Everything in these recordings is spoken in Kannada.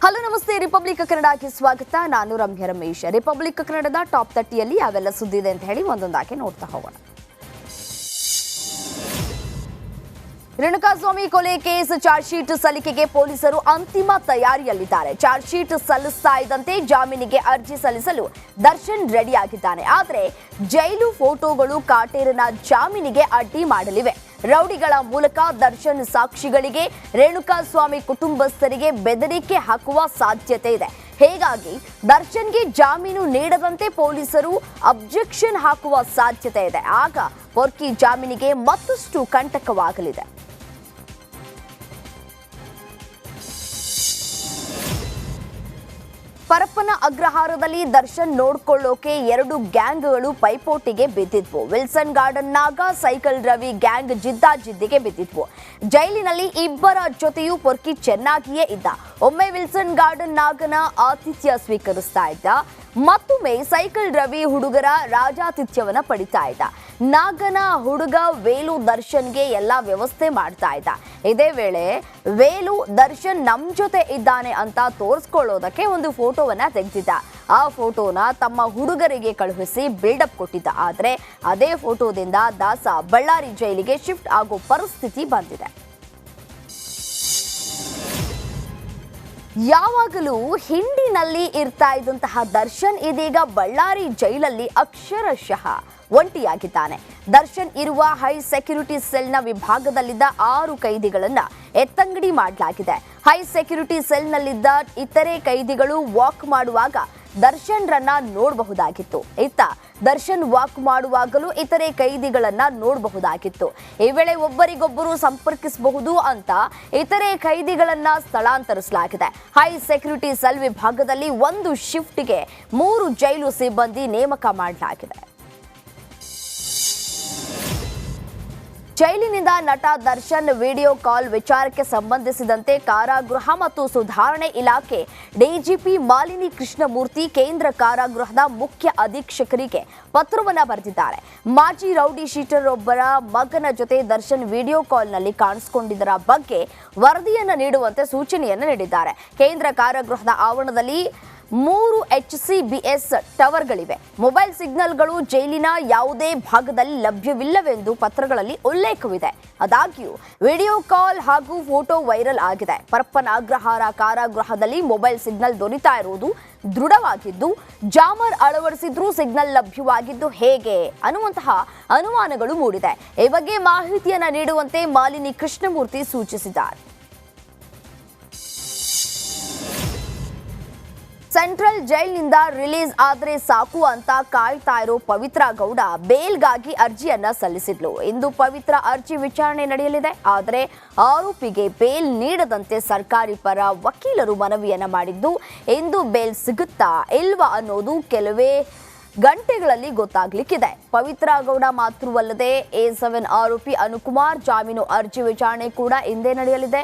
ಹಲೋ ನಮಸ್ತೆ, ರಿಪಬ್ಲಿಕ್ ಕನ್ನಡಕ್ಕೆ ಸ್ವಾಗತ. ನಾನು ರಮ್ಯ ರಮೇಶ್. ರಿಪಬ್ಲಿಕ್ ಕನ್ನಡದ ಟಾಪ್ 30ಯಲ್ಲಿ ಯಾವೆಲ್ಲ ಸುದ್ದಿ ಇದೆ ಅಂತ ಹೇಳಿ ಒಂದೊಂದಾಗಿ ನೋಡ್ತಾ ಹೋಗೋಣ. ರೇಣುಕಾಸ್ವಾಮಿ ಕೊಲೆ ಕೇಸ್ ಚಾರ್ಜ್ ಶೀಟ್ ಸಲ್ಲಿಕೆಗೆ ಪೊಲೀಸರು ಅಂತಿಮ ತಯಾರಿಯಲ್ಲಿದ್ದಾರೆ. ಚಾರ್ಜ್ ಶೀಟ್ ಸಲ್ಲಿಸ್ತಾ ಇದ್ದಂತೆ ಜಾಮೀನಿಗೆ ಅರ್ಜಿ ಸಲ್ಲಿಸಲು ದರ್ಶನ್ ರೆಡಿಯಾಗಿದ್ದಾನೆ. ಆದರೆ ಜೈಲು ಫೋಟೋಗಳು ಕಾಟೇರನ ಜಾಮೀನಿಗೆ ಅಡ್ಡಿ ಮಾಡಲಿವೆ. ರೌಡಿಗಳ ಮೂಲಕ ದರ್ಶನ್ ಸಾಕ್ಷಿಗಳಿಗೆ, ರೇಣುಕಾಸ್ವಾಮಿ ಕುಟುಂಬಸ್ಥರಿಗೆ ಬೆದರಿಕೆ ಹಾಕುವ ಸಾಧ್ಯತೆ ಇದೆ. ಹೀಗಾಗಿ ದರ್ಶನ್ಗೆ ಜಾಮೀನು ನೀಡದಂತೆ ಪೊಲೀಸರು ಅಬ್ಜೆಕ್ಷನ್ ಹಾಕುವ ಸಾಧ್ಯತೆ ಇದೆ. ಆಗ ಪೊರ್ಕಿ ಜಾಮೀನಿಗೆ ಮತ್ತಷ್ಟು ಕಂಟಕವಾಗಲಿದೆ. ಪರಪ್ಪನ ಅಗ್ರಹಾರದಲ್ಲಿ ದರ್ಶನ್ ನೋಡ್ಕೊಳ್ಳೋಕೆ 2 ಗ್ಯಾಂಗ್ಗಳು ಪೈಪೋಟಿಗೆ ಬಿದ್ದಿದ್ವು. ವಿಲ್ಸನ್ ಗಾರ್ಡನ್ನಾಗ ಸೈಕಲ್ ರವಿ ಗ್ಯಾಂಗ್ ಜಿದ್ದಾಜಿದ್ದಿಗೆ ಬಿದ್ದಿದ್ವು. ಜೈಲಿನಲ್ಲಿ ಇಬ್ಬರ ಜೊತೆಯೂ ಪೊರ್ಕಿ ಚೆನ್ನಾಗಿಯೇ ಇದ್ದ. ಒಮ್ಮೆ ವಿಲ್ಸನ್ ಗಾರ್ಡನ್ ನಾಗನ ಆತಿಥ್ಯ ಸ್ವೀಕರಿಸ್ತಾ ಇದ್ದ, ಮತ್ತೊಮ್ಮೆ ಸೈಕಲ್ ರವಿ ಹುಡುಗರ ರಾಜಾತಿಥ್ಯವನ್ನ ಪಡಿತಾ ಇದ್ದ. ನಾಗನ ಹುಡುಗ ವೇಲು ದರ್ಶನ್ಗೆ ಎಲ್ಲ ವ್ಯವಸ್ಥೆ ಮಾಡ್ತಾ ಇದ್ದ. ಇದೇ ವೇಳೆ ವೇಲು ದರ್ಶನ್ ನಮ್ ಜೊತೆ ಇದ್ದಾನೆ ಅಂತ ತೋರಿಸ್ಕೊಳ್ಳೋದಕ್ಕೆ ಒಂದು ಫೋಟೋವನ್ನ ತೆಗೆದಿದ್ದ. ಆ ಫೋಟೋನ ತಮ್ಮ ಹುಡುಗರಿಗೆ ಕಳುಹಿಸಿ ಬಿಲ್ಡಪ್ ಕೊಟ್ಟಿದ್ದ. ಆದ್ರೆ ಅದೇ ಫೋಟೋದಿಂದ ದಾಸ ಬಳ್ಳಾರಿ ಜೈಲಿಗೆ ಶಿಫ್ಟ್ ಆಗೋ ಪರಿಸ್ಥಿತಿ ಬಂದಿದೆ. ಯಾವಾಗಲೂ ಹಿಂಡಿನಲ್ಲಿ ಇರ್ತಾ ಇದ್ದಂತಹ ದರ್ಶನ್ ಇದೀಗ ಬಳ್ಳಾರಿ ಜೈಲಲ್ಲಿ ಅಕ್ಷರಶಃ ಒಂಟಿಯಾಗಿದ್ದಾನೆ. ದರ್ಶನ್ ಇರುವ ಹೈ ಸೆಕ್ಯೂರಿಟಿ ಸೆಲ್ನ ವಿಭಾಗದಲ್ಲಿದ್ದ 6 ಕೈದಿಗಳನ್ನ ಎತ್ತಂಗಡಿ ಮಾಡಲಾಗಿದೆ. ಹೈ ಸೆಕ್ಯೂರಿಟಿ ಸೆಲ್ನಲ್ಲಿದ್ದ ಇತರೆ ಕೈದಿಗಳು ವಾಕ್ ಮಾಡುವಾಗ ದರ್ಶನ್ರನ್ನ ನೋಡಬಹುದಾಗಿತ್ತು. ಇತ್ತ ದರ್ಶನ್ ವಾಕ್ ಮಾಡುವಾಗಲೂ ಇತರೆ ಕೈದಿಗಳನ್ನ ನೋಡಬಹುದಾಗಿತ್ತು. ಈ ವೇಳೆ ಒಬ್ಬರಿಗೊಬ್ಬರು ಸಂಪರ್ಕಿಸಬಹುದು ಅಂತ ಇತರೆ ಕೈದಿಗಳನ್ನ ಸ್ಥಳಾಂತರಿಸಲಾಗಿದೆ. ಹೈ ಸೆಕ್ಯೂರಿಟಿ ಸೆಲ್ ವಿಭಾಗದಲ್ಲಿ 1 ಶಿಫ್ಟ್ಗೆ 3 ಜೈಲು ಸಿಬ್ಬಂದಿ ನೇಮಕ ಮಾಡಲಾಗಿದೆ. ಜೈಲಿನಿಂದ ನಟ ದರ್ಶನ್ ವಿಡಿಯೋ ಕಾಲ್ ವಿಚಾರಕ್ಕೆ ಸಂಬಂಧಿಸಿದಂತೆ ಕಾರಾಗೃಹ ಮತ್ತು ಸುಧಾರಣೆ ಇಲಾಖೆ ಡಿಜಿಪಿ ಮಾಲಿನಿ ಕೃಷ್ಣಮೂರ್ತಿ ಕೇಂದ್ರ ಕಾರಾಗೃಹದ ಮುಖ್ಯ ಅಧೀಕ್ಷಕರಿಗೆ ಪತ್ರವನ್ನ ಬರೆದಿದ್ದಾರೆ. ಮಾಜಿ ರೌಡಿ ಶೀಟರ್ ಒಬ್ಬರ ಮಗನ ಜೊತೆ ದರ್ಶನ್ ವಿಡಿಯೋ ಕಾಲ್ನಲ್ಲಿ ಕಾಣಿಸಿಕೊಂಡಿದ್ದರ ಬಗ್ಗೆ ವರದಿಯನ್ನು ನೀಡುವಂತೆ ಸೂಚನೆಯನ್ನು ನೀಡಿದ್ದಾರೆ. ಕೇಂದ್ರ ಕಾರಾಗೃಹದ ಆವರಣದಲ್ಲಿ 3 HCBS ಟವರ್ಗಳಿವೆ. ಮೊಬೈಲ್ ಸಿಗ್ನಲ್ಗಳು ಜೈಲಿನ ಯಾವುದೇ ಭಾಗದಲ್ಲಿ ಲಭ್ಯವಿಲ್ಲವೆಂದು ಪತ್ರಗಳಲ್ಲಿ ಉಲ್ಲೇಖವಿದೆ. ಆದಾಗ್ಯೂ ವಿಡಿಯೋ ಕಾಲ್ ಹಾಗೂ ಫೋಟೋ ವೈರಲ್ ಆಗಿದೆ. ಪರಪ್ಪನ ಅಗ್ರಹಾರ ಕಾರಾಗೃಹದಲ್ಲಿ ಮೊಬೈಲ್ ಸಿಗ್ನಲ್ ದೊರೀತಾ ಇರುವುದು ದೃಢವಾಗಿದ್ದು, ಜಾಮರ್ ಅಳವಡಿಸಿದ್ರೂ ಸಿಗ್ನಲ್ ಲಭ್ಯವಾಗಿದ್ದು ಹೇಗೆ ಅನ್ನುವಂತಹ ಅನುಮಾನಗಳು ಮೂಡಿದೆ. ಈ ಬಗ್ಗೆ ಮಾಹಿತಿಯನ್ನ ನೀಡುವಂತೆ ಮಾಲಿನಿ ಕೃಷ್ಣಮೂರ್ತಿ ಸೂಚಿಸಿದ್ದಾರೆ. ಸೆಂಟ್ರಲ್ ಜೈಲಿನಿಂದ ರಿಲೀಸ್ ಆದ್ರೆ ಸಾಕು ಅಂತ ಕಾಯ್ತಾ ಇರೋ ಪವಿತ್ರ ಗೌಡ ಬೇಲ್ಗಾಗಿ ಅರ್ಜಿಯನ್ನ ಸಲ್ಲಿಸಿದ್ಲು. ಇಂದು ಪವಿತ್ರ ಅರ್ಜಿ ವಿಚಾರಣೆ ನಡೆಯಲಿದೆ. ಆದರೆ ಆರೋಪಿಗೆ ಬೇಲ್ ನೀಡದಂತೆ ಸರ್ಕಾರಿ ಪರ ವಕೀಲರು ಮನವಿಯನ್ನ ಮಾಡಿದ್ದು, ಇಂದು ಬೇಲ್ ಸಿಗುತ್ತಾ ಇಲ್ವಾ ಅನ್ನೋದು ಕೆಲವೇ ಗಂಟೆಗಳಲ್ಲಿ ಗೊತ್ತಾಗ್ಲಿಕ್ಕಿದೆ. ಪವಿತ್ರ ಗೌಡ ಮಾತ್ರವಲ್ಲದೆ A7 ಆರೋಪಿ ಅನುಕುಮಾರ್ ಜಾಮೀನು ಅರ್ಜಿ ವಿಚಾರಣೆ ಕೂಡ ಇಂದೇ ನಡೆಯಲಿದೆ.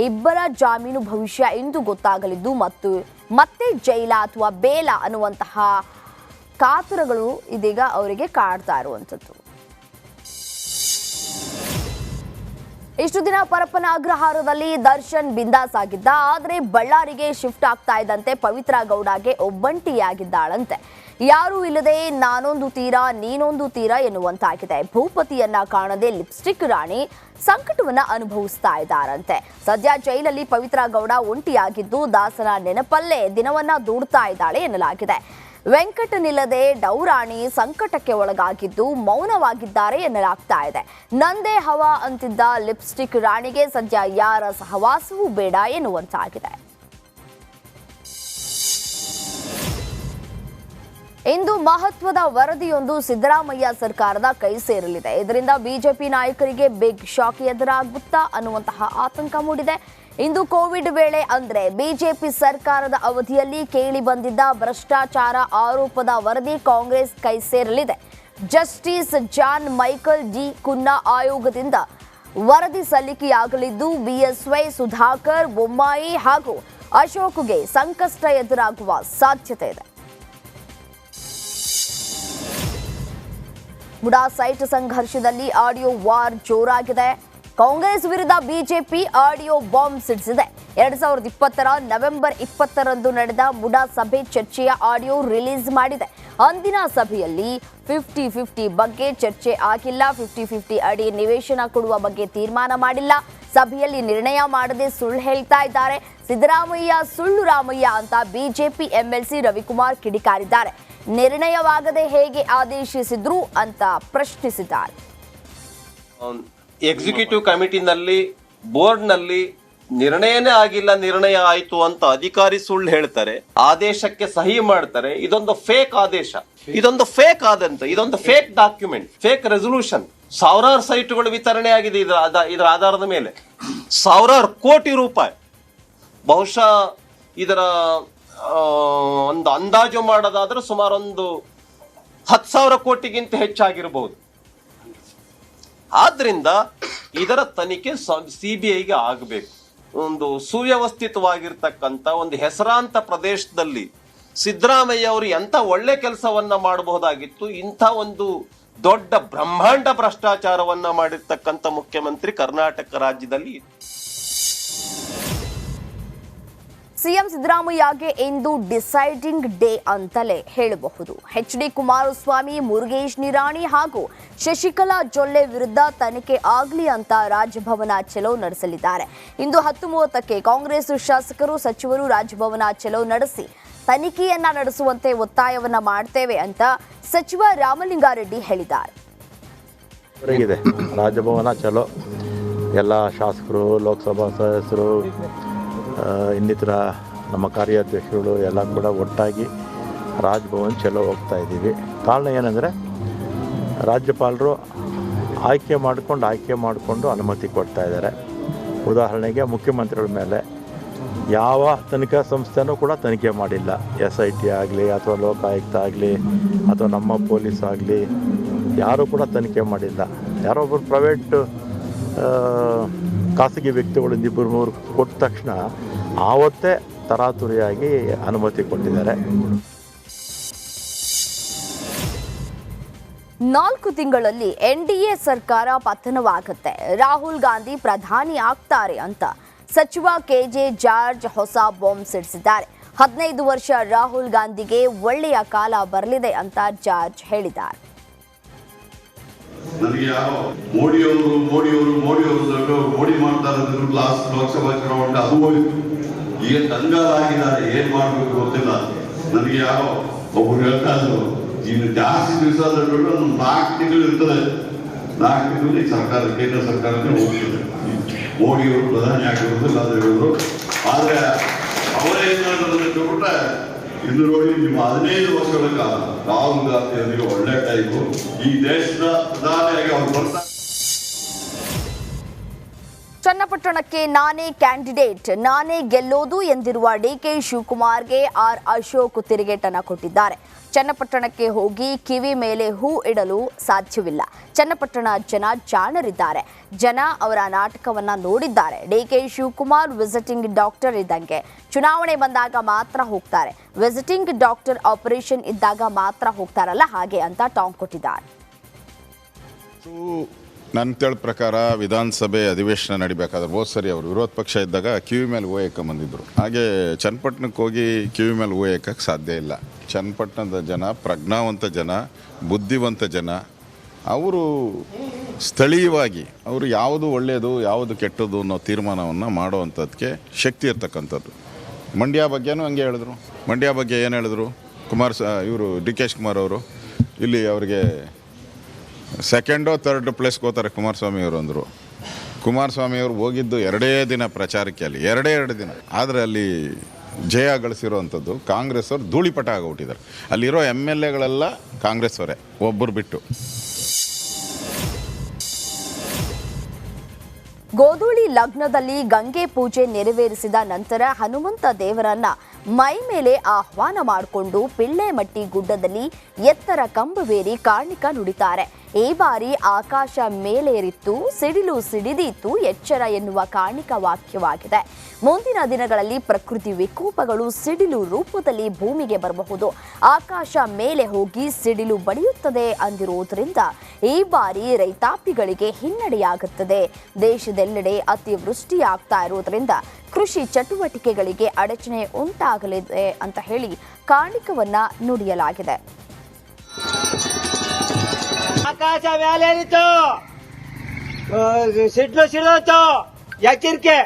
ಇಬ್ಬರ ಜಾಮೀನು ಭವಿಷ್ಯ ಇಂದು ಗೊತ್ತಾಗಲಿದ್ದು ಮತ್ತೆ ಜೈಲ ಅಥವಾ ಬೇಲ ಅನ್ನುವಂತಹ ಕಾತುರಗಳು ಇದೀಗ ಅವರಿಗೆ ಕಾಡ್ತಾ ಇರುವಂಥದ್ದು. ಇಷ್ಟು ದಿನ ಪರಪ್ಪನ ಅಗ್ರಹಾರದಲ್ಲಿ ದರ್ಶನ್ ಬಿಂದಾಸ್ ಆಗಿದ್ದ. ಆದರೆ ಬಳ್ಳಾರಿಗೆ ಶಿಫ್ಟ್ ಆಗ್ತಾ ಇದ್ದಂತೆ ಪವಿತ್ರ ಗೌಡಗೆ ಒಬ್ಬಂಟಿಯಾಗಿದ್ದಾಳಂತೆ. ಯಾರೂ ಇಲ್ಲದೆ ನಾನೊಂದು ತೀರ ನೀನೊಂದು ತೀರ ಎನ್ನುವಂತಾಗಿದೆ. ಭೂಪತಿಯನ್ನ ಕಾಣದೆ ಲಿಪ್ಸ್ಟಿಕ್ ರಾಣಿ ಸಂಕಟವನ್ನ ಅನುಭವಿಸ್ತಾ ಇದ್ದಾರಂತೆ. ಸದ್ಯ ಜೈಲಲ್ಲಿ ಪವಿತ್ರ ಗೌಡ ಒಂಟಿಯಾಗಿದ್ದು ದಾಸನ ನೆನಪಲ್ಲೇ ದಿನವನ್ನ ದೂಡ್ತಾ ಇದ್ದಾಳೆ ಎನ್ನಲಾಗಿದೆ. ವೆಂಕಟನಿಲ್ಲದೆ ಡೌರಾಣಿ ಸಂಕಟಕ್ಕೆ ಒಳಗಾಗಿದ್ದು ಮೌನವಾಗಿದ್ದಾರೆ ಎನ್ನಲಾಗ್ತಾ ಇದೆ. ನಂದೇ ಹವಾ ಅಂತಿದ್ದ ಲಿಪ್ಸ್ಟಿಕ್ ರಾಣಿಗೆ ಸದ್ಯ ಯಾರ ಸಹವಾಸವೂ ಬೇಡ ಎನ್ನುವಂತಾಗಿದೆ. ಇಂದು ಮಹತ್ವದ ವರದಿಯೊಂದು ಸಿದ್ದರಾಮಯ್ಯ ಸರ್ಕಾರದ ಕೈ ಸೇರಲಿದೆ. ಇದರಿಂದ ಬಿಜೆಪಿ ನಾಯಕರಿಗೆ ಬಿಗ್ ಶಾಕ್ ಎದುರಾಗುತ್ತಾ ಅನ್ನುವಂತಹ ಆತಂಕ ಮೂಡಿದೆ. ಇಂದು ಕೋವಿಡ್ ವೇಳೆ ಅಂದ್ರೆ ಬಿಜೆಪಿ ಸರ್ಕಾರದ ಅವಧಿಯಲ್ಲಿ ಕೇಳಿ ಬಂದಿದ್ದ ಭ್ರಷ್ಟಾಚಾರ ಆರೋಪದ ವರದಿ ಕಾಂಗ್ರೆಸ್ ಕೈ ಸೇರಲಿದೆ. Justice John Michael D Cunha ಆಯೋಗದಿಂದ ವರದಿ ಸಲ್ಲಿಕೆಯಾಗಲಿದ್ದು ಬಿಎಸ್ವೈ, ಸುಧಾಕರ್, ಬೊಮ್ಮಾಯಿ ಹಾಗೂ ಅಶೋಕ್ಗೆ ಸಂಕಷ್ಟ ಎದುರಾಗುವ ಸಾಧ್ಯತೆ ಇದೆ. ಮುಡಾ ಸೈಟ್ ಸಂಘರ್ಷದಲ್ಲಿ ಆಡಿಯೋ ವಾರ್ ಜೋರಾಗಿದೆ. ಕಾಂಗ್ರೆಸ್ ವಿರುದ್ಧ ಬಿಜೆಪಿ ಆಡಿಯೋ ಬಾಂಬ್ ಸಿಡಿಸಿದೆ. 2020 ನವೆಂಬರ್ 20ರಂದು ನಡೆದ ಮುಡಾ ಸಭೆ ಚರ್ಚೆಯ ಆಡಿಯೋ ರಿಲೀಸ್ ಮಾಡಿದೆ. ಅಂದಿನ ಸಭೆಯಲ್ಲಿ 50-50 ಬಗ್ಗೆ ಚರ್ಚೆ ಆಗಿಲ್ಲ. 50-50 ಅಡಿ ನಿವೇಶನ ಕೊಡುವ ಬಗ್ಗೆ ತೀರ್ಮಾನ ಮಾಡಿಲ್ಲ. ಸಭೆಯಲ್ಲಿ ನಿರ್ಣಯ ಮಾಡದೆ ಸುಳ್ಳು ಹೇಳ್ತಾ ಇದ್ದಾರೆ. ಸಿದ್ದರಾಮಯ್ಯ ಸುಳ್ಳು ರಾಮಯ್ಯ ಅಂತ ಬಿಜೆಪಿ ಎಂಎಲ್ಸಿ ರವಿಕುಮಾರ್ ಕಿಡಿಕಾರಿದ್ದಾರೆ. ನಿರ್ಣಯವಾಗದೆ ಹೇಗೆ ಆದೇಶಿಸಿದ್ರು ಅಂತ ಪ್ರಶ್ನಿಸಿದ್ದಾರೆ. ಎಕ್ಸಿಕ್ಯೂಟಿವ್ ಕಮಿಟಿನಲ್ಲಿ ಬೋರ್ಡ್ನಲ್ಲಿ ನಿರ್ಣಯನೇ ಆಗಿಲ್ಲ, ನಿರ್ಣಯ ಆಯ್ತು ಅಂತ ಅಧಿಕಾರಿ ಸುಳ್ಳು ಹೇಳ್ತಾರೆ, ಆದೇಶಕ್ಕೆ ಸಹಿ ಮಾಡ್ತಾರೆ. ಇದೊಂದು ಫೇಕ್ ಆದೇಶ, ಇದೊಂದು ಫೇಕ್ ಇದೊಂದು ಫೇಕ್ ಡಾಕ್ಯುಮೆಂಟ್, ಫೇಕ್ ರೆಸೊಲ್ಯೂಷನ್. ಸಾವಿರಾರು ಸೈಟ್ಗಳು ವಿತರಣೆ ಆಗಿದೆ ಇದರ ಆಧಾರದ ಮೇಲೆ, ಸಾವಿರಾರು ಕೋಟಿ ರೂಪಾಯಿ. ಬಹುಶಃ ಇದರ ಒಂದು ಅಂದಾಜು ಮಾಡೋದಾದ್ರೆ ಸುಮಾರು ಒಂದು 10,000 ಕೋಟಿಗಿಂತ ಹೆಚ್ಚಾಗಿರಬಹುದು. ಆದ್ರಿಂದ ಇದರ ತನಿಖೆ ಸಿಬಿಐಗೆ ಆಗಬೇಕು. ಒಂದು ಸುವ್ಯವಸ್ಥಿತವಾಗಿರ್ತಕ್ಕಂಥ ಒಂದು ಹೆಸರಾಂತ ಪ್ರದೇಶದಲ್ಲಿ ಸಿದ್ದರಾಮಯ್ಯ ಅವರು ಎಂಥ ಒಳ್ಳೆ ಕೆಲಸವನ್ನ ಮಾಡಬಹುದಾಗಿತ್ತು. ಇಂಥ ಒಂದು ದೊಡ್ಡ ಬ್ರಹ್ಮಾಂಡ ಭ್ರಷ್ಟಾಚಾರವನ್ನ ಮಾಡಿರ್ತಕ್ಕಂಥ ಮುಖ್ಯಮಂತ್ರಿ ಕರ್ನಾಟಕ ರಾಜ್ಯದಲ್ಲಿ. ಸಿಎಂ ಸಿದ್ದರಾಮಯ್ಯಗೆ ಇಂದು ಡಿಸೈಡಿಂಗ್ ಡೇ ಅಂತಲೇ ಹೇಳಬಹುದು. ಎಚ್.ಡಿ. ಕುಮಾರಸ್ವಾಮಿ, ಮುರುಗೇಶ್ ನಿರಾಣಿ ಹಾಗೂ ಶಶಿಕಲಾ ಜೊಲ್ಲೆ ವಿರುದ್ಧ ತನಿಖೆ ಆಗಲಿ ಅಂತ ರಾಜಭವನ ಚಲೋ ನಡೆಸಲಿದ್ದಾರೆ. ಇಂದು 10:30ಕ್ಕೆ ಕಾಂಗ್ರೆಸ್ ಶಾಸಕರು, ಸಚಿವರು ರಾಜಭವನ ಚಲೋ ನಡೆಸಿ ತನಿಖೆಯನ್ನ ನಡೆಸುವಂತೆ ಒತ್ತಾಯವನ್ನ ಮಾಡ್ತೇವೆ ಅಂತ ಸಚಿವ ರಾಮಲಿಂಗಾರೆಡ್ಡಿ ಹೇಳಿದ್ದಾರೆ. ರಾಜಭವನ ಚಲೋ ಎಲ್ಲ ಶಾಸಕರು, ಲೋಕಸಭಾ ಸದಸ್ಯರು, ಇನ್ನಿತರ ನಮ್ಮ ಕಾರ್ಯಾಧ್ಯಕ್ಷರು ಎಲ್ಲ ಕೂಡ ಒಟ್ಟಾಗಿ ರಾಜಭವನ ಚಲೋ ಹೋಗ್ತಾ ಇದ್ದೀವಿ. ಕಾರಣ ಏನಂದರೆ ರಾಜ್ಯಪಾಲರು ಆಯ್ಕೆ ಮಾಡಿಕೊಂಡು ಅನುಮತಿ ಕೊಡ್ತಾ ಇದ್ದಾರೆ. ಉದಾಹರಣೆಗೆ ಮುಖ್ಯಮಂತ್ರಿಗಳ ಮೇಲೆ ಯಾವ ತನಿಖಾ ಸಂಸ್ಥೆನೂ ಕೂಡ ತನಿಖೆ ಮಾಡಿಲ್ಲ. SIT ಆಗಲಿ ಅಥವಾ ಲೋಕಾಯುಕ್ತ ಆಗಲಿ ಅಥವಾ ನಮ್ಮ ಪೊಲೀಸ್ ಆಗಲಿ ಯಾರೂ ಕೂಡ ತನಿಖೆ ಮಾಡಿಲ್ಲ. ಯಾರೋ ಒಬ್ಬರು ಪ್ರೈವೇಟ್ ಖಾಸಗಿ ವ್ಯಕ್ತಿಗಳಿಂದ 2-3 ಕೊಟ್ಟ ತಕ್ಷಣ ಆವತ್ತೇ ತರಾತುರಿಯಾಗಿ ಅನುಮತಿ ಕೊಟ್ಟಿದ್ದಾರೆ. 4 ತಿಂಗಳಲ್ಲಿ NDA ಸರ್ಕಾರ ಪತನವಾಗುತ್ತೆ, ರಾಹುಲ್ ಗಾಂಧಿ ಪ್ರಧಾನಿ ಆಗ್ತಾರೆ ಅಂತ ಸಚಿವ KJ ಜಾರ್ಜ್ ಹೊಸ ಬಾಂಬ್ ಸಿಡಿಸಿದ್ದಾರೆ. 15 ವರ್ಷ ರಾಹುಲ್ ಗಾಂಧಿಗೆ ಒಳ್ಳೆಯ ಕಾಲ ಬರಲಿದೆ ಅಂತ ಜಾರ್ಜ್ ಹೇಳಿದ್ದಾರೆ. ನನಗೆ ಯಾರೋ ಮೋದಿಯವರು ಮೋಡಿ ಮಾಡ್ತಾ ಇದ್ರು ಲಾಸ್ಟ್ ಲೋಕಸಭಾ ಚುನಾವಣೆ, ಅದು ಹೋಯ್ತು. ಈಗ ಕಂಗಾಲಾಗಿದ್ದಾರೆ, ಏನ್ ಮಾಡ್ಬೇಕು ಗೊತ್ತಿಲ್ಲ. ನನಗೆ ಯಾರೋ ಒಬ್ರು ಹೇಳ್ತಾ ಇದ್ರು, ಇನ್ನು ಜಾಸ್ತಿ ದಿವಸ 4 ತಿಂಗಳು ಇರ್ತದೆ, 4 ತಿಂಗಳಲ್ಲಿ ಸರ್ಕಾರ, ಕೇಂದ್ರ ಸರ್ಕಾರನೇ ಹೋಗ್ತದೆ, ಮೋದಿಯವರು ಪ್ರಧಾನಿ ಆಗಿರೋದಿಲ್ಲ ಅಂತ ಹೇಳಿದ್ರು. ಆದ್ರೆ ಅವರೇ ಏನ್ ಮಾಡಿದ್ರು ಬಿಟ್ರೆ, ಇನ್ನು ನೋಡಿ ನಿಮ್ಮ 15 ವರ್ಷಗಳ ಕಾಲ ರಾಹುಲ್ ಗಾಂಧಿ ಅವರಿಗೆ ಒಳ್ಳೆ ಟೈಮು, ಈ ದೇಶದ ಪ್ರಧಾನಿಯಾಗಿ ಅವರು ಬರ್ತಾರೆ. ಚನ್ನಪಟ್ಟಣಕ್ಕೆ ನಾನೇ ಕ್ಯಾಂಡಿಡೇಟ್, ನಾನೇ ಗೆಲ್ಲೋದು ಎಂದಿರುವ DK ಶಿವಕುಮಾರ್ಗೆ ಆರ್ ಅಶೋಕ್ ತಿರುಗೇಟನ್ನ ಕೊಟ್ಟಿದ್ದಾರೆ. ಚನ್ನಪಟ್ಟಣಕ್ಕೆ ಹೋಗಿ ಕಿವಿ ಮೇಲೆ ಹೂ ಇಡಲು ಸಾಧ್ಯವಿಲ್ಲ. ಚನ್ನಪಟ್ಟಣ ಜನ ಜಾಣರಿದ್ದಾರೆ, ಜನ ಅವರ ನಾಟಕವನ್ನ ನೋಡಿದ್ದಾರೆ. DK ಶಿವಕುಮಾರ್ ವಿಸಿಟಿಂಗ್ ಡಾಕ್ಟರ್ ಇದ್ದಂಗೆ, ಚುನಾವಣೆ ಬಂದಾಗ ಮಾತ್ರ ಹೋಗ್ತಾರೆ, ವಿಸಿಟಿಂಗ್ ಡಾಕ್ಟರ್ ಆಪರೇಷನ್ ಇದ್ದಾಗ ಮಾತ್ರ ಹೋಗ್ತಾರಲ್ಲ ಹಾಗೆ ಅಂತ ಟಾಂಗ್ ಕೊಟ್ಟಿದ್ದಾರೆ. ನನ್ನ ತಿಳ ಪ್ರಕಾರ ವಿಧಾನಸಭೆ ಅಧಿವೇಶನ ನಡಿಬೇಕಾದ್ರೆ ಹೋದ ಸರಿ ಅವರು ವಿರೋಧ ಪಕ್ಷ ಇದ್ದಾಗ ಕಿವಿ ಮೇಲೆ ಹೂ ಬಂದಿದ್ದರು. ಹಾಗೆ ಚನ್ನಪಟ್ಟಣಕ್ಕೆ ಹೋಗಿ ಕಿವಿ ಮೇಲೆ ಹೂ ಸಾಧ್ಯ ಇಲ್ಲ. ಚನ್ನಪಟ್ಟಣದ ಜನ ಪ್ರಜ್ಞಾವಂತ ಜನ, ಬುದ್ಧಿವಂತ ಜನ. ಅವರು ಸ್ಥಳೀಯವಾಗಿ ಅವರು ಯಾವುದು ಒಳ್ಳೆಯದು ಯಾವುದು ಕೆಟ್ಟದ್ದು ಅನ್ನೋ ತೀರ್ಮಾನವನ್ನು ಮಾಡುವಂಥದ್ದಕ್ಕೆ ಶಕ್ತಿ ಇರ್ತಕ್ಕಂಥದ್ದು. ಮಂಡ್ಯ ಬಗ್ಗೆನೂ ಹಂಗೆ ಹೇಳಿದ್ರು. ಮಂಡ್ಯ ಬಗ್ಗೆ ಏನು ಹೇಳಿದ್ರು, ಇವರು DK ಶಿವಕುಮಾರ್ ಅವರು ಇಲ್ಲಿ ಅವರಿಗೆ 2nd or 3rd ಪ್ಲೇಸ್ಗೆ ಹೋಗ್ತಾರೆ ಕುಮಾರಸ್ವಾಮಿ ಅವರು ಅಂದರು. ಕುಮಾರಸ್ವಾಮಿ ಅವರು ಹೋಗಿದ್ದು 2 ದಿನ ಪ್ರಚಾರಕ್ಕೆ, ಅಲ್ಲಿ 2 ದಿನ. ಆದರೆ ಅಲ್ಲಿ ಜಯ ಗಳಿಸಿರೋವಂಥದ್ದು ಕಾಂಗ್ರೆಸ್ ಅವರು ಧೂಳಿಪಟ ಆಗೋಗ್ಬಿಟ್ಟಿದ್ದಾರೆ. ಅಲ್ಲಿರೋ MLAಗಳೆಲ್ಲ ಕಾಂಗ್ರೆಸ್ ಅವರೇ, ಒಬ್ಬರು ಬಿಟ್ಟು. ಗೋಧೂಳಿ ಲಗ್ನದಲ್ಲಿ ಗಂಗೆ ಪೂಜೆ ನೆರವೇರಿಸಿದ ನಂತರ ಹನುಮಂತ ದೇವರನ್ನ ಮೈ ಮೇಲೆ ಆಹ್ವಾನ ಮಾಡಿಕೊಂಡು ಪಿಳ್ಳೆಮಟ್ಟಿ ಗುಡ್ಡದಲ್ಲಿ ಎತ್ತರ ಕಂಬವೇರಿ ಕಾರ್ಣಿಕ ನುಡಿತಾರೆ. ಈ ಬಾರಿ ಆಕಾಶ ಮೇಲೇರಿತ್ತು, ಸಿಡಿಲು ಸಿಡಿದೀತು, ಎಚ್ಚರ ಎನ್ನುವ ಕಾಣಿಕ ವಾಕ್ಯವಾಗಿದೆ. ಮುಂದಿನ ದಿನಗಳಲ್ಲಿ ಪ್ರಕೃತಿ ವಿಕೋಪಗಳು ಸಿಡಿಲು ರೂಪದಲ್ಲಿ ಭೂಮಿಗೆ ಬರಬಹುದು. ಆಕಾಶ ಮೇಲೆ ಹೋಗಿ ಸಿಡಿಲು ಬಡಿಯುತ್ತದೆ ಅಂದಿರುವುದರಿಂದ ಈ ಬಾರಿ ರೈತಾಪಿಗಳಿಗೆ ಹಿನ್ನಡೆಯಾಗುತ್ತದೆ. ದೇಶದೆಲ್ಲೆಡೆ ಅತಿವೃಷ್ಟಿಯಾಗ್ತಾ ಇರುವುದರಿಂದ ಕೃಷಿ ಚಟುವಟಿಕೆಗಳಿಗೆ ಅಡಚಣೆ ಉಂಟಾಗಲಿದೆ ಅಂತ ಹೇಳಿ ಕಾಣಿಕವನ್ನ ನುಡಿಯಲಾಗಿದೆ. ಆಕಾಶ ಮೇಲೇರಿತು, ಸಿಡ್ಲು ಸಿಡೋತು, ಎಚ್ಚರಿಕೆ.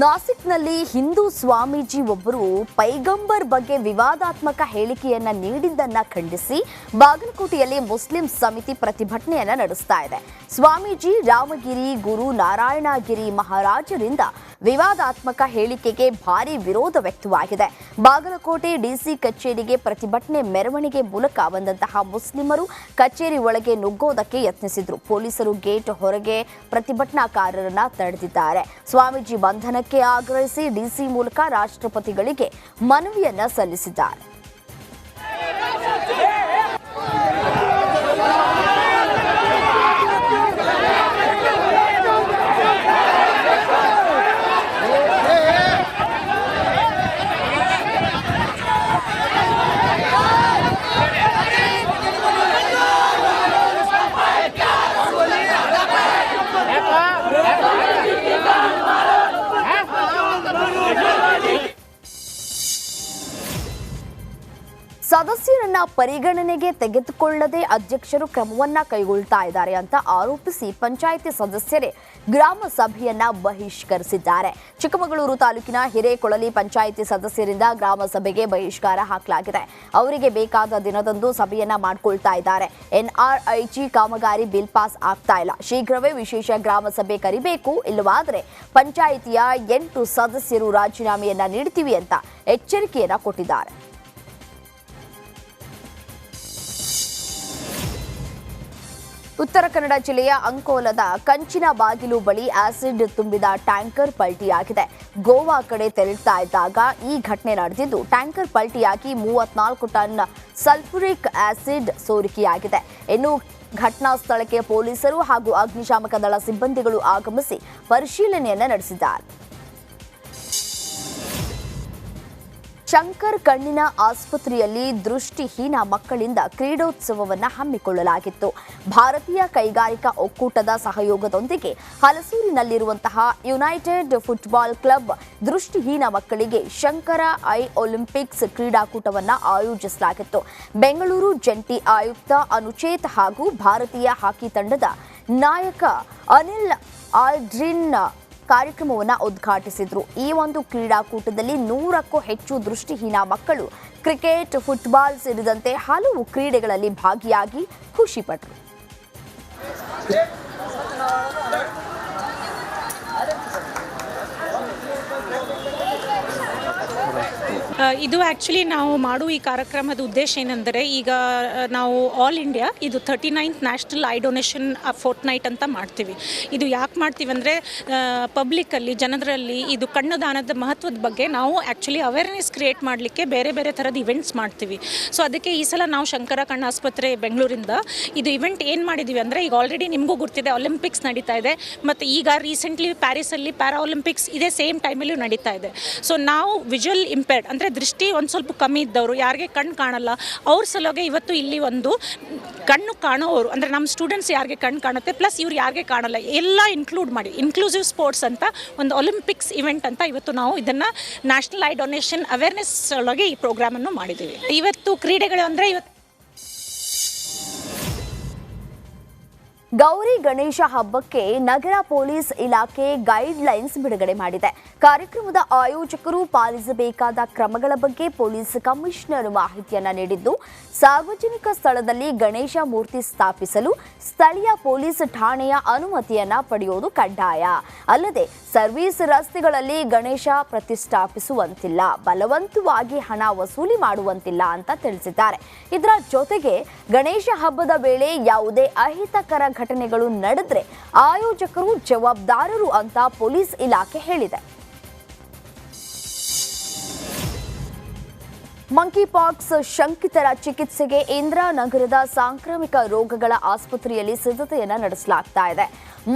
ನಾಸಿಕ್ನಲ್ಲಿ ಹಿಂದೂ ಸ್ವಾಮೀಜಿ ಒಬ್ಬರು ಪೈಗಂಬರ್ ಬಗ್ಗೆ ವಿವಾದಾತ್ಮಕ ಹೇಳಿಕೆಯನ್ನ ನೀಡಿದ್ದನ್ನ ಖಂಡಿಸಿ ಬಾಗಲಕೋಟೆಯಲ್ಲಿ ಮುಸ್ಲಿಂ ಸಮಿತಿ ಪ್ರತಿಭಟನೆಯನ್ನ ನಡೆಸ್ತಾ ಇದೆ. ಸ್ವಾಮೀಜಿ ರಾಮಗಿರಿ ಗುರು ನಾರಾಯಣಗಿರಿ ಮಹಾರಾಜರಿಂದ ವಿವಾದಾತ್ಮಕ ಹೇಳಿಕೆಗೆ ಭಾರಿ ವಿರೋಧ ವ್ಯಕ್ತವಾಗಿದೆ. ಬಾಗಲಕೋಟೆ ಡಿಸಿ ಕಚೇರಿಗೆ ಪ್ರತಿಭಟನೆ ಮೆರವಣಿಗೆ ಮೂಲಕ ಬಂದಂತಹ ಮುಸ್ಲಿಮರು ಕಚೇರಿ ಒಳಗೆ ನುಗ್ಗೋದಕ್ಕೆ ಯತ್ನಿಸಿದ್ರು. ಪೊಲೀಸರು ಗೇಟ್ ಹೊರಗೆ ಪ್ರತಿಭಟನಾಕಾರರನ್ನ ತಡೆದಿದ್ದಾರೆ. ಸ್ವಾಮೀಜಿ ಬಂಧನಕ್ಕೆ ಆಗ್ರಹಿಸಿ ಡಿಸಿ ಮೂಲಕ ರಾಷ್ಟ್ರಪತಿಗಳಿಗೆ ಮನವಿಯನ್ನ ಸಲ್ಲಿಸಿದ್ದಾರೆ. ಸದಸ್ಯರನ್ನ ಪರಿಗಣನೆಗೆ ತೆಗೆದುಕೊಳ್ಳದೆ ಅಧ್ಯಕ್ಷರು ಕ್ರಮವನ್ನ ಕೈಗೊಳ್ತಾ ಇದ್ದಾರೆ ಅಂತ ಆರೋಪಿಸಿ ಪಂಚಾಯಿತಿ ಸದಸ್ಯರೇ ಗ್ರಾಮ ಸಭೆಯನ್ನ ಬಹಿಷ್ಕರಿಸಿದ್ದಾರೆ. ಚಿಕ್ಕಮಗಳೂರು ತಾಲೂಕಿನ ಹಿರೇಕೊಳಲಿ ಪಂಚಾಯಿತಿ ಸದಸ್ಯರಿಂದ ಗ್ರಾಮ ಸಭೆಗೆ ಬಹಿಷ್ಕಾರ ಹಾಕಲಾಗಿದೆ. ಅವರಿಗೆ ಬೇಕಾದ ದಿನದಂದು ಸಭೆಯನ್ನ ಮಾಡ್ಕೊಳ್ತಾ ಇದ್ದಾರೆ. NRIG ಕಾಮಗಾರಿ ಬಿಲ್ ಪಾಸ್ ಆಗ್ತಾ ಇಲ್ಲ. ಶೀಘ್ರವೇ ವಿಶೇಷ ಗ್ರಾಮ ಸಭೆ ಕರಿಬೇಕು, ಇಲ್ಲವಾದರೆ ಪಂಚಾಯಿತಿಯ 8 ಸದಸ್ಯರು ರಾಜೀನಾಮೆಯನ್ನ ನೀಡ್ತೀವಿ ಅಂತ ಎಚ್ಚರಿಕೆಯನ್ನ ಕೊಟ್ಟಿದ್ದಾರೆ. ಉತ್ತರ ಕನ್ನಡ ಜಿಲ್ಲೆಯ ಅಂಕೋಲದ ಕಂಚಿನ ಬಾಗಿಲು ಬಳಿ ಆಸಿಡ್ ತುಂಬಿದ ಟ್ಯಾಂಕರ್ ಪಲ್ಟಿಯಾಗಿದೆ. ಗೋವಾ ಕಡೆ ತೆರಳುತ್ತಾ ಇದ್ದಾಗ ಈ ಘಟನೆ ನಡೆದಿದ್ದು, ಟ್ಯಾಂಕರ್ ಪಲ್ಟಿಯಾಗಿ 34 ಟನ್ ಸಲ್ಫ್ಯೂರಿಕ್ ಆಸಿಡ್ ಸೋರಿಕೆಯಾಗಿದೆ. ಇನ್ನು ಘಟನಾ ಸ್ಥಳಕ್ಕೆ ಪೊಲೀಸರು ಹಾಗೂ ಅಗ್ನಿಶಾಮಕ ದಳ ಸಿಬ್ಬಂದಿಗಳು ಆಗಮಿಸಿ ಪರಿಶೀಲನೆಯನ್ನ ನಡೆಸಿದ್ದಾರೆ. ಶಂಕರ್ ಕಣ್ಣಿನ ಆಸ್ಪತ್ರೆಯಲ್ಲಿ ದೃಷ್ಟಿಹೀನ ಮಕ್ಕಳಿಂದ ಕ್ರೀಡೋತ್ಸವವನ್ನು ಹಮ್ಮಿಕೊಳ್ಳಲಾಗಿತ್ತು. ಭಾರತೀಯ ಕೈಗಾರಿಕಾ ಒಕ್ಕೂಟದ ಸಹಯೋಗದೊಂದಿಗೆ ಹಲಸೂರಿನಲ್ಲಿರುವಂತಹ ಯುನೈಟೆಡ್ ಫುಟ್ಬಾಲ್ ಕ್ಲಬ್ ದೃಷ್ಟಿಹೀನ ಮಕ್ಕಳಿಗೆ ಶಂಕರ ಐ ಒಲಿಂಪಿಕ್ಸ್ ಕ್ರೀಡಾಕೂಟವನ್ನು ಆಯೋಜಿಸಲಾಗಿತ್ತು. ಬೆಂಗಳೂರು ಜಂಟಿ ಆಯುಕ್ತ ಅನುಚೇತ್ ಹಾಗೂ ಭಾರತೀಯ ಹಾಕಿ ತಂಡದ ನಾಯಕ ಅನಿಲ್ ಆಲ್ಡ್ರಿನ್ ಕಾರ್ಯಕ್ರಮವನ್ನು ಉದ್ಘಾಟಿಸಿದ್ರು. ಈ ಒಂದು ಕ್ರೀಡಾಕೂಟದಲ್ಲಿ 100ಕ್ಕೂ ಹೆಚ್ಚು ದೃಷ್ಟಿಹೀನ ಮಕ್ಕಳು ಕ್ರಿಕೆಟ್, ಫುಟ್ಬಾಲ್ ಸೇರಿದಂತೆ ಹಲವು ಕ್ರೀಡೆಗಳಲ್ಲಿ ಭಾಗಿಯಾಗಿ ಖುಷಿಪಟ್ಟರು. ಇದು ಆ್ಯಕ್ಚುಲಿ ನಾವು ಮಾಡುವ ಈ ಕಾರ್ಯಕ್ರಮದ ಉದ್ದೇಶ ಏನೆಂದರೆ, ಈಗ ನಾವು ಆಲ್ ಇಂಡಿಯಾ ಇದು 39th national eye donation fort night ಅಂತ ಮಾಡ್ತೀವಿ. ಇದು ಯಾಕೆ ಮಾಡ್ತೀವಿ ಅಂದರೆ, ಪಬ್ಲಿಕ್ಕಲ್ಲಿ ಜನರಲ್ಲಿ ಇದು ಕಣ್ಣು ದಾನದ ಮಹತ್ವದ ಬಗ್ಗೆ ನಾವು ಆ್ಯಕ್ಚುಲಿ ಅವೇರ್ನೆಸ್ ಕ್ರಿಯೇಟ್ ಮಾಡಲಿಕ್ಕೆ ಬೇರೆ ಬೇರೆ ಥರದ ಇವೆಂಟ್ಸ್ ಮಾಡ್ತೀವಿ. ಸೊ ಅದಕ್ಕೆ ಈ ಸಲ ನಾವು ಶಂಕರ ಕಣ್ಣು ಆಸ್ಪತ್ರೆ ಬೆಂಗಳೂರಿಂದ ಇದು ಇವೆಂಟ್ ಏನು ಮಾಡಿದ್ದೀವಿ ಅಂದರೆ, ಈಗ ಆಲ್ರೆಡಿ ನಿಮಗೂ ಗೊತ್ತಿದೆ ಒಲಿಂಪಿಕ್ಸ್ ನಡೀತಾ ಇದೆ, ಮತ್ತು ಈಗ ರೀಸೆಂಟ್ಲಿ ಪ್ಯಾರಿಸಲ್ಲಿ ಪ್ಯಾರಾ ಒಲಿಂಪಿಕ್ಸ್ ಇದೇ ಸೇಮ್ ಟೈಮಲ್ಲೂ ನಡೀತಾ ಇದೆ. ಸೊ ನಾವು ವಿಜುವಲ್ ಇಂಪೇರ್ಡ್ ಅಂದರೆ ದೃಷ್ಟಿ ಒಂದು ಸ್ವಲ್ಪ ಕಮ್ಮಿ ಇದ್ದವರು, ಯಾರಿಗೆ ಕಣ್ಣು ಕಾಣಲ್ಲ, ಅವ್ರ ಸಲುವಾಗಿ ಇವತ್ತು ಇಲ್ಲಿ ಒಂದು ಕಣ್ಣು ಕಾಣೋರು ಅಂದರೆ ನಮ್ಮ ಸ್ಟೂಡೆಂಟ್ಸ್ ಯಾರಿಗೆ ಕಣ್ಣು ಕಾಣುತ್ತೆ ಪ್ಲಸ್ ಇವ್ರು ಯಾರಿಗೆ ಕಾಣಲ್ಲ ಎಲ್ಲ ಇನ್ಕ್ಲೂಡ್ ಮಾಡಿ ಇನ್ಕ್ಲೂಸಿವ್ ಸ್ಪೋರ್ಟ್ಸ್ ಅಂತ ಒಂದು ಒಲಿಂಪಿಕ್ಸ್ ಇವೆಂಟ್ ಅಂತ ಇವತ್ತು ನಾವು ಇದನ್ನು ನ್ಯಾಷನಲ್ ಐ ಡೊನೇಷನ್ ಅವೇರ್ನೆಸ್ ಒಳಗೆ ಈ ಪ್ರೋಗ್ರಾಮನ್ನು ಮಾಡಿದ್ದೀವಿ. ಇವತ್ತು ಕ್ರೀಡೆಗಳು ಅಂದರೆ ಗೌರಿ ಗಣೇಶ ಹಬ್ಬಕ್ಕೆ ನಗರ ಪೊಲೀಸ್ ಇಲಾಖೆ ಗೈಡ್ಲೈನ್ಸ್ ಬಿಡುಗಡೆ ಮಾಡಿದೆ. ಕಾರ್ಯಕ್ರಮದ ಆಯೋಜಕರು ಪಾಲಿಸಬೇಕಾದ ಕ್ರಮಗಳ ಬಗ್ಗೆ ಪೊಲೀಸ್ ಕಮಿಷನರ್ ಮಾಹಿತಿಯನ್ನ ನೀಡಿದ್ದು, ಸಾರ್ವಜನಿಕ ಸ್ಥಳದಲ್ಲಿ ಗಣೇಶ ಮೂರ್ತಿ ಸ್ಥಾಪಿಸಲು ಸ್ಥಳೀಯ ಪೊಲೀಸ್ ಠಾಣೆಯ ಅನುಮತಿಯನ್ನ ಪಡೆಯುವುದು ಕಡ್ಡಾಯ. ಅಲ್ಲದೆ ಸರ್ವಿಸ್ ರಸ್ತೆಗಳಲ್ಲಿ ಗಣೇಶ ಪ್ರತಿಷ್ಠಾಪಿಸುವಂತಿಲ್ಲ, ಬಲವಂತವಾಗಿ ಹಣ ವಸೂಲಿ ಮಾಡುವಂತಿಲ್ಲ ಅಂತ ತಿಳಿಸಿದ್ದಾರೆ. ಇದರ ಜೊತೆಗೆ ಗಣೇಶ ಹಬ್ಬದ ವೇಳೆ ಯಾವುದೇ ಅಹಿತಕರ ಘಟನೆಗಳು ನಡೆದ್ರೆ ಆಯೋಜಕರು ಜವಾಬ್ದಾರರು ಅಂತ ಪೊಲೀಸ್ ಇಲಾಖೆ ಹೇಳಿದೆ. ಮಂಕಿಪಾಕ್ಸ್ ಶಂಕಿತರ ಚಿಕಿತ್ಸೆಗೆ ಇಂದಿರಾನಗರದ ಸಾಂಕ್ರಾಮಿಕ ರೋಗಗಳ ಆಸ್ಪತ್ರೆಯಲ್ಲಿ ಸಿದ್ಧತೆಯನ್ನು ನಡೆಸಲಾಗ್ತಾ ಇದೆ.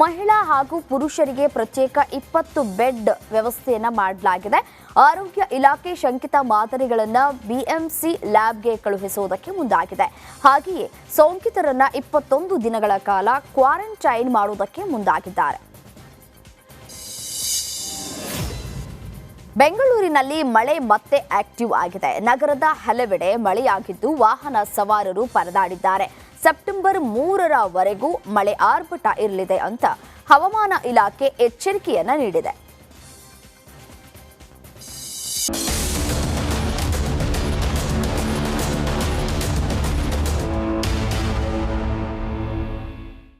ಮಹಿಳಾ ಹಾಗೂ ಪುರುಷರಿಗೆ ಪ್ರತ್ಯೇಕ 20 ಬೆಡ್ ವ್ಯವಸ್ಥೆಯನ್ನ ಮಾಡಲಾಗಿದೆ. ಆರೋಗ್ಯ ಇಲಾಖೆ ಶಂಕಿತ ಮಾದರಿಗಳನ್ನು ಬಿಎಂಸಿ ಲ್ಯಾಬ್ಗೆ ಕಳುಹಿಸುವುದಕ್ಕೆ ಮುಂದಾಗಿದೆ. ಹಾಗೆಯೇ ಸೋಂಕಿತರನ್ನ 21 ದಿನಗಳ ಕಾಲ ಕ್ವಾರಂಟೈನ್ ಮಾಡುವುದಕ್ಕೆ ಮುಂದಾಗಿದ್ದಾರೆ. ಬೆಂಗಳೂರಿನಲ್ಲಿ ಮಳೆ ಮತ್ತೆ ಆಕ್ಟಿವ್ ಆಗಿದೆ. ನಗರದ ಹಲವೆಡೆ ಮಳೆಯಾಗಿದ್ದು ವಾಹನ ಸವಾರರು ಪರದಾಡಿದ್ದಾರೆ. ಸೆಪ್ಟೆಂಬರ್ 3ರವರೆಗೂ ಮಳೆ ಆರ್ಭಟ ಇರಲಿದೆ ಅಂತ ಹವಾಮಾನ ಇಲಾಖೆ ಎಚ್ಚರಿಕೆಯನ್ನ ನೀಡಿದೆ.